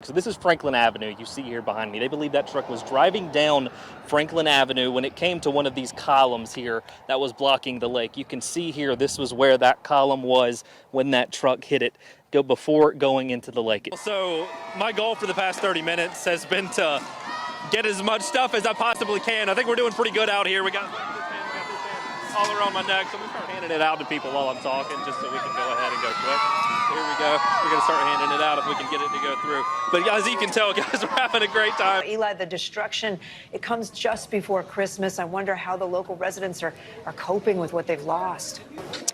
So this is Franklin Avenue you see here behind me. They believe that truck was driving down Franklin Avenue when it came to one of these columns here that was blocking the lake. You can see here, this was where that column was when that truck hit it before going into the lake. So my goal for the past 30 minutes has been to get as much stuff as I possibly can. I think we're doing pretty good out here. We got this fan all around my neck, so I'm going to start handing it out to people while I'm talking just so we can go ahead and go quick. Here we go. We're going to start handing it out if we can get it to go through. But as you can tell, guys, we're having a great time. Eli, the destruction, it comes just before Christmas. I wonder how the local residents are coping with what they've lost.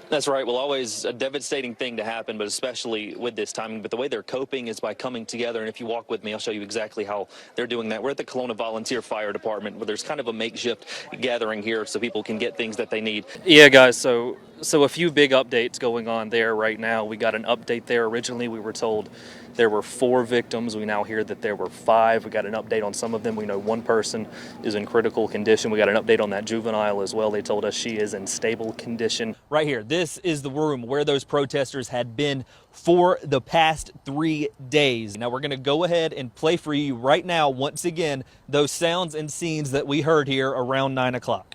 That's right. Well, always a devastating thing to happen, but especially with this timing. But the way they're coping is by coming together. And if you walk with me, I'll show you exactly how they're doing that. We're at the Kelowna Volunteer Fire Department, where there's kind of a makeshift gathering here so people can get things that they need. Yeah, guys, so a few big updates going on there right now. We got an update there. Originally, we were told there were 4 victims. We now hear that there were 5. We got an update on some of them. We know one person is in critical condition. We got an update on that juvenile as well. They told us she is in stable condition. Right here, this is the room where those protesters had been for the past 3 days. Now we're going to go ahead and play for you right now, once again, those sounds and scenes that we heard here around 9 o'clock.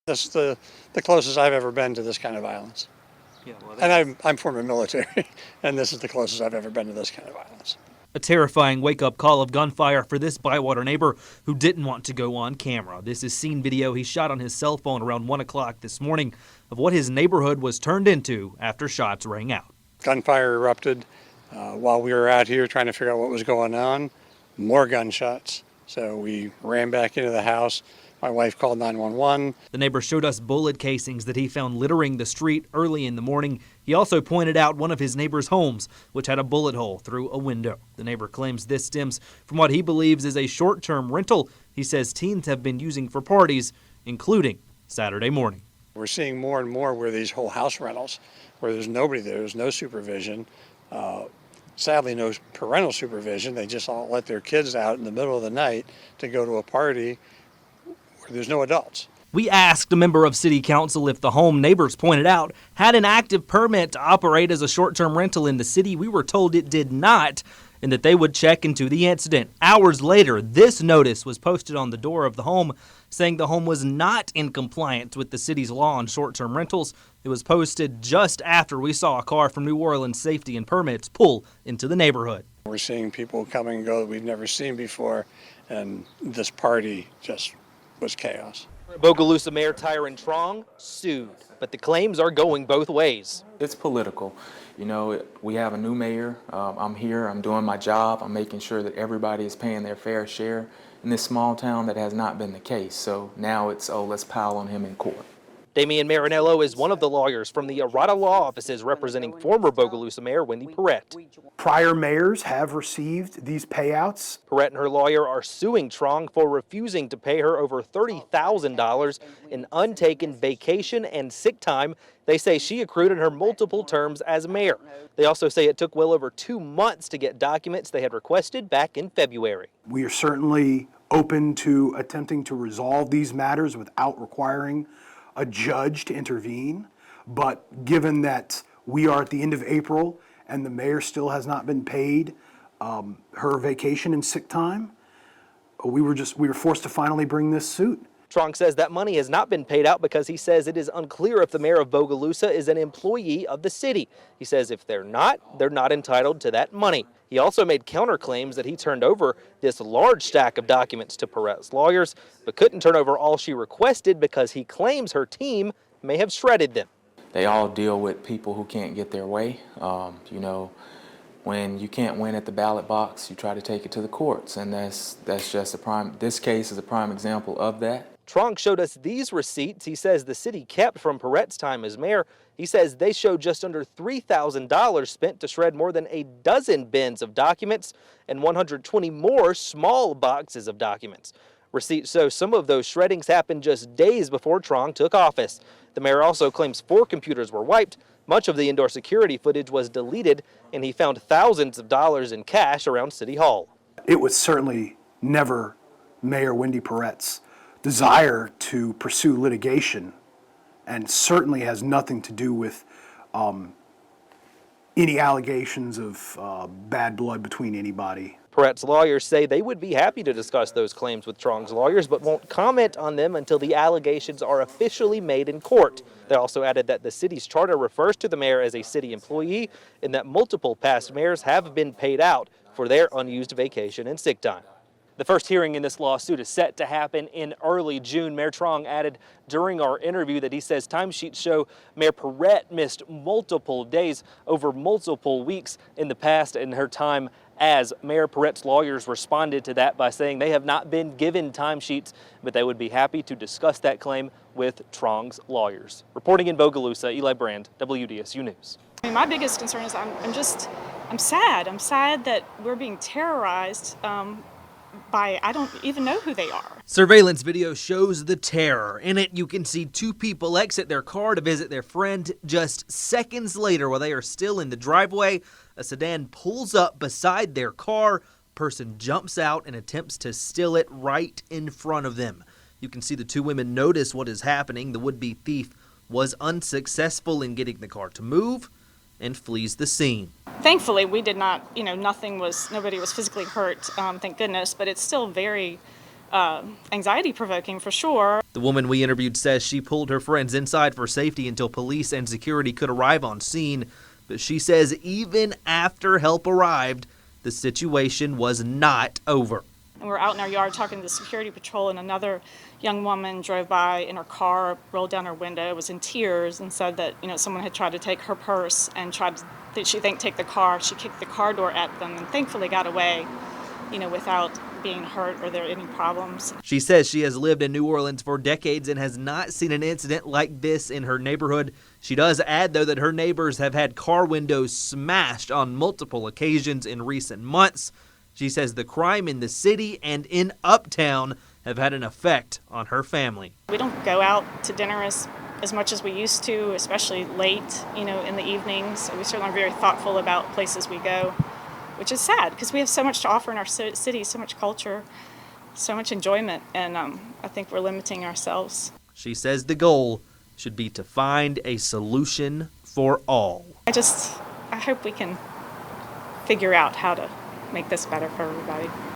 This is the closest I've ever been to this kind of violence. Yeah, well, and I'm former military, and this is the closest I've ever been to this kind of violence. A terrifying wake-up call of gunfire for this Bywater neighbor who didn't want to go on camera. This is scene video he shot on his cell phone around 1 o'clock this morning of what his neighborhood was turned into after shots rang out. Gunfire erupted while we were out here trying to figure out what was going on. More gunshots. So we ran back into the house. My wife called 911. The neighbor showed us bullet casings that he found littering the street early in the morning. He also pointed out one of his neighbor's homes, which had a bullet hole through a window. The neighbor claims this stems from what he believes is a short-term rental he says teens have been using for parties, including Saturday morning. We're seeing more and more where these whole house rentals, where there's nobody there, there's no supervision. Sadly, no parental supervision. They just all let their kids out in the middle of the night to go to a party. There's no adults. We asked a member of City Council if the home, neighbors pointed out, had an active permit to operate as a short-term rental in the city. We were told it did not and that they would check into the incident. Hours later, this notice was posted on the door of the home saying the home was not in compliance with the city's law on short-term rentals. It was posted just after we saw a car from New Orleans Safety and Permits pull into the neighborhood. We're seeing people come and go that we've never seen before, and this party just was chaos. Bogalusa Mayor Tyron Trong sued, but the claims are going both ways. It's political. You know, we have a new mayor. I'm here, I'm doing my job. I'm making sure that everybody is paying their fair share. In this small town, that has not been the case. So now it's, oh, let's pile on him in court. Damian Marinello is one of the lawyers from the Arata Law Offices representing former Bogalusa Mayor Wendy Perrette. Prior mayors have received these payouts. Perrette and her lawyer are suing Trong for refusing to pay her over $30,000 in untaken vacation and sick time they say she accrued in her multiple terms as mayor. They also say it took well over 2 months to get documents they had requested back in February. We are certainly open to attempting to resolve these matters without requiring a judge to intervene, but given that we are at the end of April and the mayor still has not been paid her vacation and sick time, we were forced to finally bring this suit. Trong says that money has not been paid out because he says it is unclear if the mayor of Bogalusa is an employee of the city. He says if they're not entitled to that money. He also made counterclaims that he turned over this large stack of documents to Perrette's lawyers, but couldn't turn over all she requested because he claims her team may have shredded them. They all deal with people who can't get their way. You know, when you can't win at the ballot box, you try to take it to the courts, and that's just this case is a prime example of that. Trong showed us these receipts he says the city kept from Perrette's time as mayor. He says they show just under $3,000 spent to shred more than a dozen bins of documents and 120 more small boxes of documents. Receipts show some of those shreddings happened just days before Trong took office. The mayor also claims 4 computers were wiped, Much of the indoor security footage was deleted, and he found thousands of dollars in cash around City Hall. It was certainly never Mayor Wendy Perret's desire to pursue litigation, and certainly has nothing to do with any allegations of bad blood between anybody. Perret's lawyers say they would be happy to discuss those claims with Trong's lawyers, but won't comment on them until the allegations are officially made in court. They also added that the city's charter refers to the mayor as a city employee and that multiple past mayors have been paid out for their unused vacation and sick time. The first hearing in this lawsuit is set to happen in early June. Mayor Trong added during our interview that he says timesheets show Mayor Perret missed multiple days over multiple weeks in the past in her time as Mayor Perret's lawyers responded to that by saying they have not been given timesheets, but they would be happy to discuss that claim with Trong's lawyers. Reporting in Bogalusa, Eli Brand, WDSU News. I mean, my biggest concern is I'm sad. I'm sad that we're being terrorized by, I don't even know who they are. Surveillance video shows the terror. In it, you can see two people exit their car to visit their friend. Just seconds later, while they are still in the driveway, a sedan pulls up beside their car. A person jumps out and attempts to steal it right in front of them. You can see the two women notice what is happening. The would-be thief was unsuccessful in getting the car to move and flees the scene. Thankfully, we did not, nobody was physically hurt, thank goodness, but it's still very anxiety-provoking for sure. The woman we interviewed says she pulled her friends inside for safety until police and security could arrive on scene. But she says even after help arrived, the situation was not over. And we're out in our yard talking to the security patrol, and another young woman drove by in her car, rolled down her window, was in tears, and said that someone had tried to take her purse and take the car. She kicked the car door at them and thankfully got away, without being hurt or there any problems. She says she has lived in New Orleans for decades and has not seen an incident like this in her neighborhood. She does add, though, that her neighbors have had car windows smashed on multiple occasions in recent months. She says the crime in the city and in Uptown have had an effect on her family. We don't go out to dinner as much as we used to, especially late, in the evenings. We certainly are very thoughtful about places we go, which is sad because we have so much to offer in our city, so much culture, so much enjoyment, and I think we're limiting ourselves. She says the goal should be to find a solution for all. I hope we can figure out how to make this better for everybody.